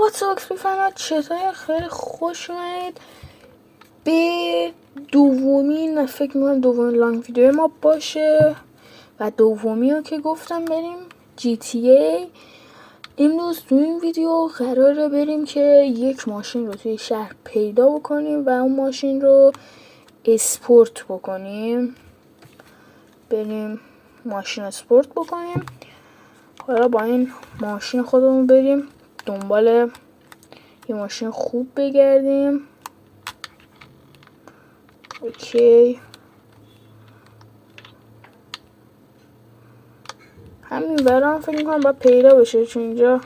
واتساکس بفرمایید چطور خیلی خوش اومدید به دومین، فکر میکنم دومین لانگ ویدیو ما باشه و دومی رو که گفتم بریم GTA. امروز تو این ویدیو قراره بریم که یک ماشین رو توی شهر پیدا بکنیم و اون ماشین رو اسپورت بکنیم، بریم ماشین اسپورت بکنیم. حالا با این ماشین خودمون بریم دنبال یه ماشین خوب بگردیم. اوکی، همین برام فکر میکنم باید پیدا بشه، چون اینجا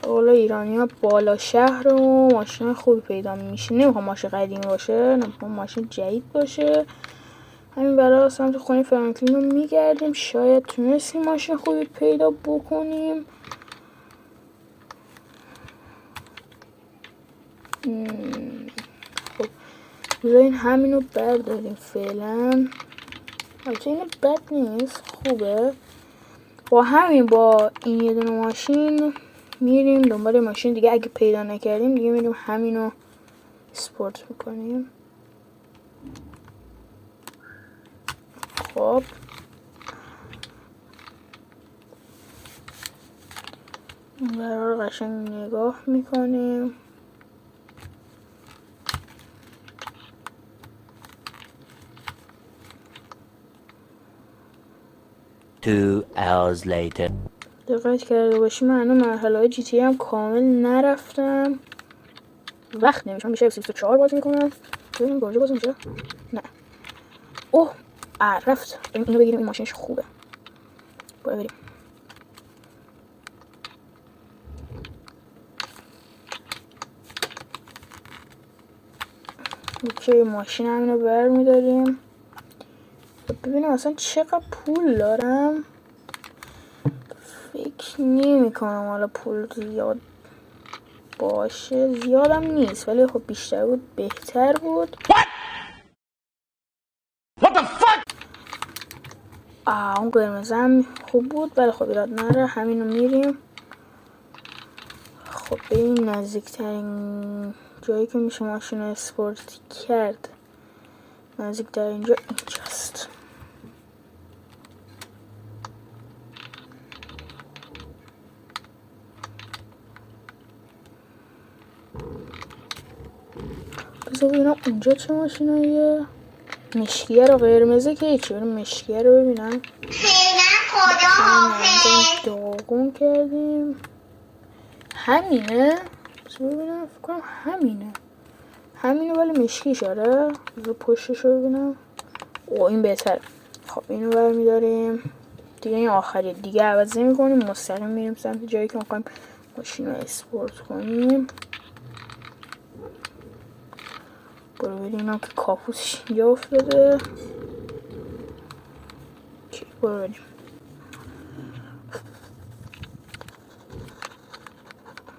حالا ایرانی ها بالا شهر و ماشین خوبی پیدا میشه. نمیخوام ماشین قدیمی باشه، نمیخوام ماشین جدید باشه. همین برای سمت خونه فرانکلین رو میگردیم، شاید تونستیم ماشین خوبی پیدا بکنیم. خب بذارین همین رو برداریم فعلا. البته این بد نیست، خوبه. با همین با این یه دونه ماشین میریم دنبال ماشین دیگه. اگه پیدا نکردیم دیگه میریم همین رو اسپورت میکنیم. خب این برای قشنگ نگاه میکنیم. Two hours later. دقت کرده باشیم من هنوز مرحله GTA هم کامل نرفتم، وقت نمیشم. میشه F24 بازی میکنم. ببینیم گارجه بازی میشه. نه، اوه رفت. اینو بگیریم، این ماشینش خوبه. باید بریم. اوکی، ماشین همینو برمیداریم. ببینم اصلا چقدر پول دارم. فکر نمی کنم حالا پول زیاد باشه، زیادم نیست ولی خب بیشتر بود بهتر بود. What the fuck؟ اون قرمزم خوب بود ولی خب ایراد نره، همینو میریم. خب بریم نزدیکترین جایی که میشه ماشین اسپورت کرد. نزدیکتر اینجا اینجاست. بذار ببینم اونجا چه ماشیناییه. مشکیه رو قرمزه که هیچی، بریم مشکیه رو ببینم. داغون کردیم. همینه؟ بذار ببینم، فکر کنم همینه ولی مشکیش. آره بذار پشتش رو ببینم. این بهتره. خب اینو برمیداریم دیگه. این آخریه دیگه، عوض نمی کنیم، مستقیم میریم سمت جایی که میخوایم ماشین رو اسپورت کنیم. برو بریم که کاپوتش اینجا افتاده. برو بریم.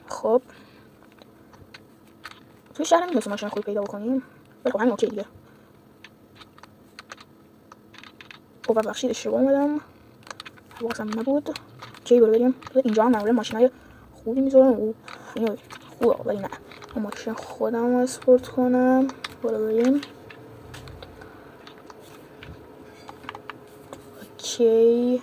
خب توی شهر میتونستیم ماشین خوبی پیدا بکنیم ولی خب همین اوکی دیگه. ببخشید اشتباه اومدم، حواسم نبود. اوکی برو بریم. اینجا هم معمولا ماشینای خوبی میذارم. اینو خوبه ولی نه، ماشین خودم رو اسپورت کنم. برو بریم. اوکی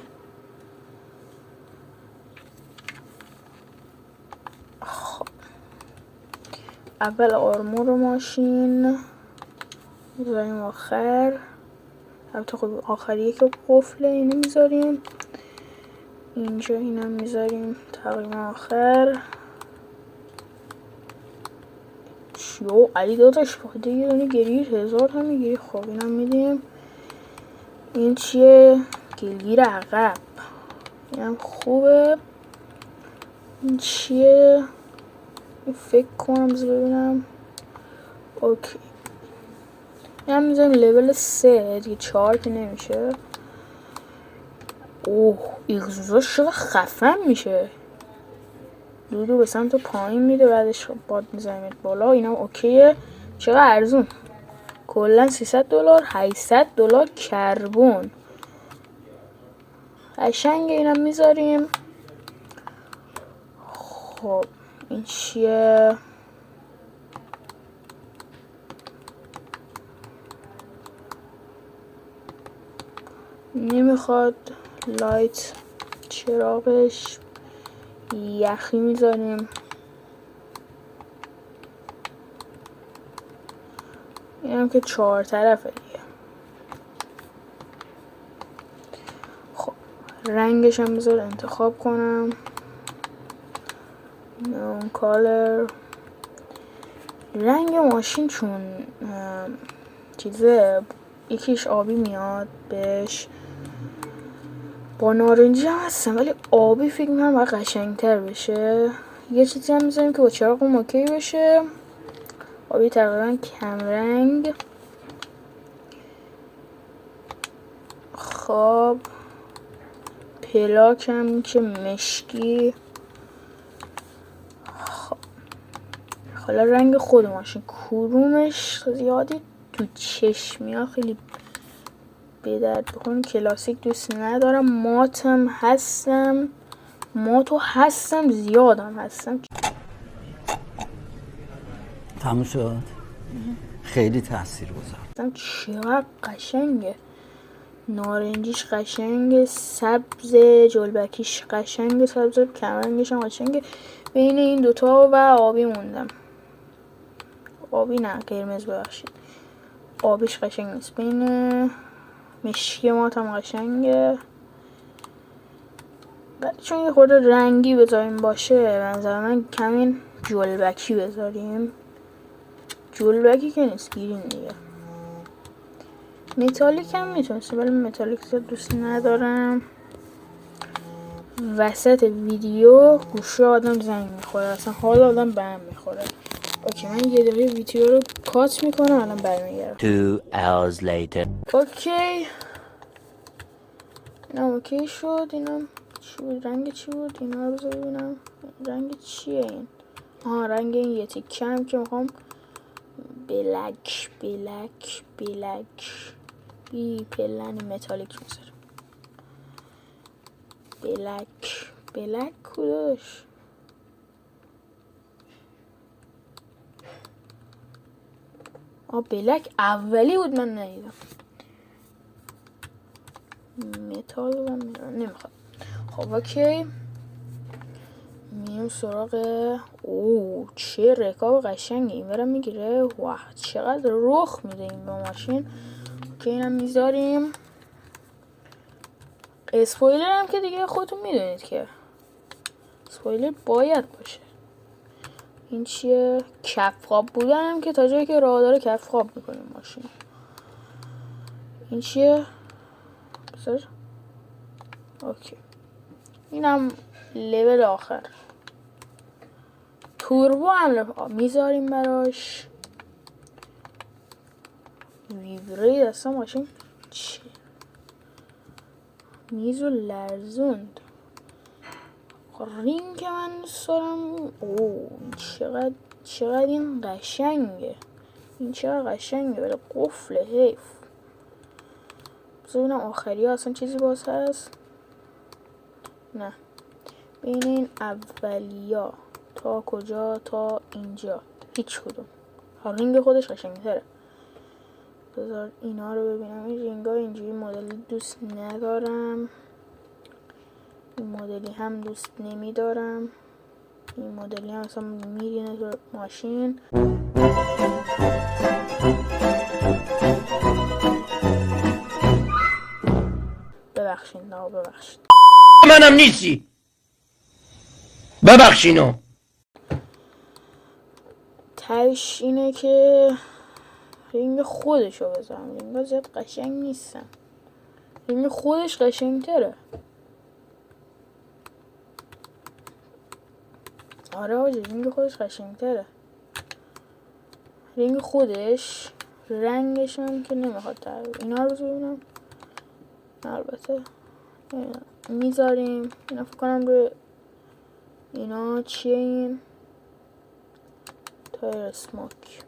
خب اول آرمور ماشین میذاریم آخر. البته خب آخریه که قفله، اینو میذاریم اینجا. اینم میذاریم تقریبا آخر. چیو علی داداش باده یه دونه گریر 1000 هم میگیری. خب اینم میدیم. این چیه؟ گلگیر عقب. اینم خوبه. این چیه؟ این فکر کنم بذار ببینم. اوکی اینم میذاریم لول 3 دیگه، 4 که نمیشه. اگزوزاش چقدر خفن میشه. دودو به سمت پایین میده، بعدش باد میزنیم بالا. اینم اوکیه. چقدر ارزون، کلا $300 $800 کربن. قشنگه. اینم میذاریم. خب این چیه؟ نمیخواد. لایت چراغش یخی میذاریم. این هم که 4 طرفه دیگه. خب رنگش هم بذار انتخاب کنم. نون کالر. رنگ ماشین چون چیزه یکیش آبی میاد بهش، با نارنجی هم هستم ولی آبی فکر میکنم باید قشنگتر بشه. یه چیزی هم میذاریم که با چراغ اوکی بشه. آبی تقریبا کم رنگ. خب پلاک هم که مشکی. خب حالا رنگ خود ماشین کدومش زیادی تو چشمی خیلی به درد بخون. کلاسیک دوست ندارم. ماتم هستم. ماتو هستم زیادم هستم. تموم شد. خیلی تأثیر گذار. چقدر قشنگه. نارنجیش قشنگه، سبز جلبکیش قشنگه، سبز کمرنگش هم قشنگه. بین این دوتا و آبی موندم. آبی نه قرمز ببخشید. آبیش قشنگ نیست. بین مشکی ماتم قشنگه ولی چون یه خورده رنگی بذاریم باشه به نظر من کمین جلبکی بذاریم. جلبکی که نیست گیرین دیگه. متالیک هم میتونست ولی متالیک دوست ندارم. وسط ویدیو گوشه آدم زنگ میخوره، اصلا حال آدم به هم میخوره. اوکی من یه دقیقه ویدیو رو کات میکنم الان برمیگردم. 2 hours later. اوکی اینم اوکی شد. اینم چی بود؟ رنگ چی بود؟ اینا رو ببینم رنگ چیه این؟ آها رنگ این یه تیکه هم که میخوام بلک بی پلن متالیک میذارم. بلک کداش؟ بلک اولی بود من ندیدم. متال و نمیخواد. خب اوکی میام سراغ چه رکاب قشنگی این برم میگیره. واه چقدر رخ میده این با ماشین. اوکی اینم میذاریم. اسپویلر هم که دیگه خودتون میدونید که اسپویلر باید باشه. این چیه؟ کف خواب بودن هم که تا جایی که راه داره کف خواب میکنیم ماشین. این چیه؟ بذار اوکی اینم لول آخر. توربو هم میذاریم براش. ویبره اصلا ماشین چی؟ میزو لرزوند. رینگ که من دوست دارم. چقدر این قشنگه. این چقدر قشنگه ولی قفله حیف. بذار ببینم آخری ها اصلا چیزی باز هست. نه بین این اولیا تا کجا تا اینجا هیچ کدوم. رینگ خودش قشنگتره. بذار اینا رو ببینم. این رینگ ها اینجوری مدلی دوست ندارم. این مدلی هم دوست نمیدارم. این مدلی هم اصلا میرینه تو ماشین. ببخشید منم نیستی ببخشینو. تهش اینه که رینگ خودشو بذارم. رینگ ها زیاد قشنگ نیستن. رینگ خودش قشنگ تره. آره آجه رینگ خودش قشنگ تره. رینگ خودش رنگش هم که نمیخواد تغییر. اینا رو ببینم. البته میذاریم. اینا فکر کنم روی اینا چیه این؟ تایر اسموک.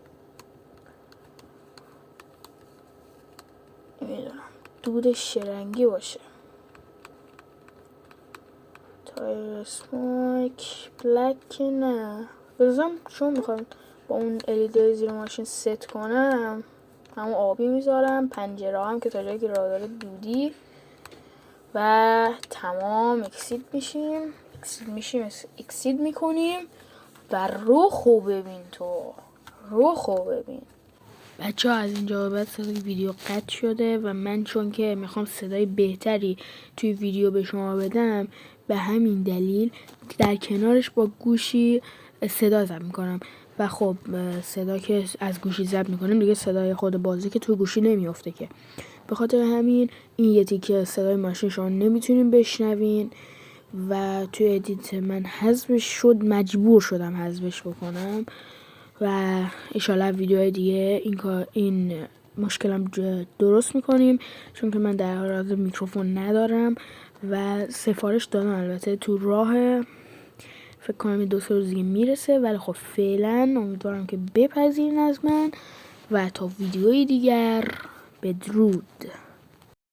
نمیدونم دودش چه رنگی باشه. اسموک بلک که نه بذارم، چون میخوام با اون LED زیر ماشین ست کنم همون آبی میذارم. پنجره هم که تا جایی که راه داره دودی و تمام اکسید میکنیم و رخو ببین بچه ها. از اینجا به بعد صدای ویدیو قطع شده و من چون که میخوام صدای بهتری توی ویدیو به شما بدم به همین دلیل در کنارش با گوشی صدا ضبط میکنم و خب صدا که از گوشی ضبط میکنیم دیگه صدای خود بازی که توی گوشی نمیافته که، به خاطر همین این یه تیکه صدای ماشین شما نمیتونین بشنوین و توی ادیت من حذفش شد، مجبور شدم حذفش بکنم و انشالله ویدیوهای دیگه این مشکلم درست میکنیم، چون که من در حال میکروفون ندارم و سفارش دادم البته تو راه، فکر کنم 2-3 روز دیگه میرسه، ولی خب فعلا امیدوارم که بپذیرین از من و تا ویدیوی دیگر بدرود.